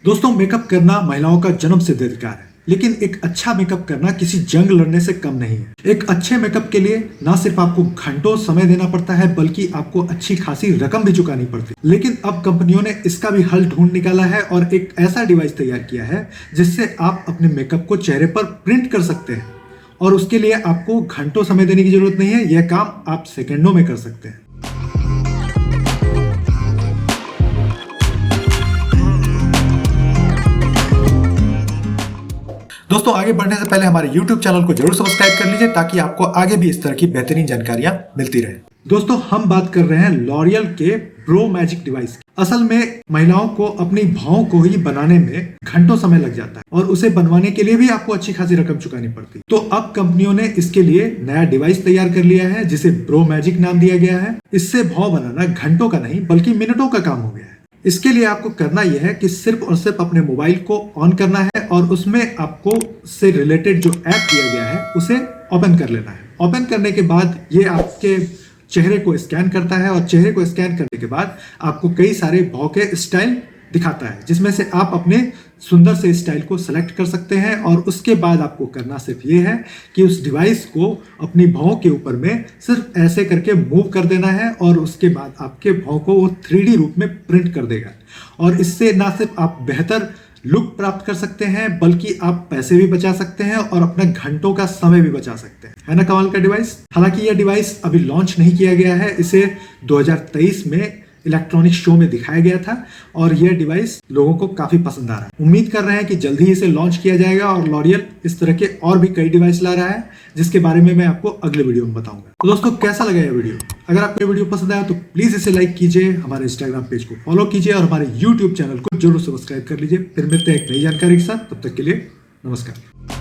दोस्तों, मेकअप करना महिलाओं का जन्म सिद्ध अधिकार है, लेकिन एक अच्छा मेकअप करना किसी जंग लड़ने से कम नहीं है। एक अच्छे मेकअप के लिए ना सिर्फ आपको घंटों समय देना पड़ता है, बल्कि आपको अच्छी खासी रकम भी चुकानी पड़ती है। लेकिन अब कंपनियों ने इसका भी हल ढूंढ निकाला है और एक ऐसा डिवाइस तैयार किया है जिससे आप अपने मेकअप को चेहरे पर प्रिंट कर सकते हैं और उसके लिए आपको घंटों समय देने की जरूरत नहीं है। यह काम आप सेकेंडों में कर सकते हैं। दोस्तों, आगे बढ़ने से पहले हमारे YouTube चैनल को जरूर सब्सक्राइब कर लीजिए ताकि आपको आगे भी इस तरह की बेहतरीन जानकारियां मिलती रहे। दोस्तों, हम बात कर रहे हैं लॉरियल के ब्रो मैजिक डिवाइस की। असल में महिलाओं को अपनी भावों को ही बनाने में घंटों समय लग जाता है और उसे बनवाने के लिए भी आपको अच्छी खासी रकम चुकानी पड़ती है। तो अब कंपनियों ने इसके लिए नया डिवाइस तैयार कर लिया है जिसे ब्रो मैजिक नाम दिया गया है। इससे भाव बनाना घंटों का नहीं बल्कि मिनटों का काम हो गया है। इसके लिए आपको करना यह है कि सिर्फ और सिर्फ अपने मोबाइल को ऑन करना है और उसमें आपको से रिलेटेड जो ऐप दिया गया है उसे ओपन कर लेना है। ओपन करने के बाद ये आपके चेहरे को स्कैन करता है और चेहरे को स्कैन करने के बाद आपको कई सारे भाव के स्टाइल दिखाता है, जिसमें से आप अपने सुंदर से स्टाइल को सेलेक्ट कर सकते हैं। और उसके बाद आपको करना सिर्फ ये है कि उस डिवाइस को अपनी भावों के ऊपर में सिर्फ ऐसे करके मूव कर देना है और उसके बाद आपके भाव को वो 3D रूप में प्रिंट कर देगा। और इससे ना सिर्फ आप बेहतर लुक प्राप्त कर सकते हैं बल्कि आप पैसे भी बचा सकते हैं और अपना घंटों का समय भी बचा सकते हैं। है ना कमाल का डिवाइस। हालांकि यह डिवाइस अभी लॉन्च नहीं किया गया है, इसे 2023 में इलेक्ट्रॉनिक शो में दिखाया गया था और यह डिवाइस लोगों को काफी पसंद आ रहा है। उम्मीद कर रहे हैं कि जल्दी ही इसे लॉन्च किया जाएगा और लॉरियल इस तरह के और भी कई डिवाइस ला रहा है जिसके बारे में मैं आपको अगले वीडियो में बताऊंगा। तो दोस्तों, कैसा लगा यह वीडियो? अगर आपको ये वीडियो पसंद आया तो प्लीज इसे लाइक कीजिए, हमारे इंस्टाग्राम पेज को फॉलो कीजिए और हमारे यूट्यूब चैनल को जरूर सब्सक्राइब कर लीजिए। फिर मिलते हैं एक नई जानकारी के साथ, तब तक के लिए नमस्कार।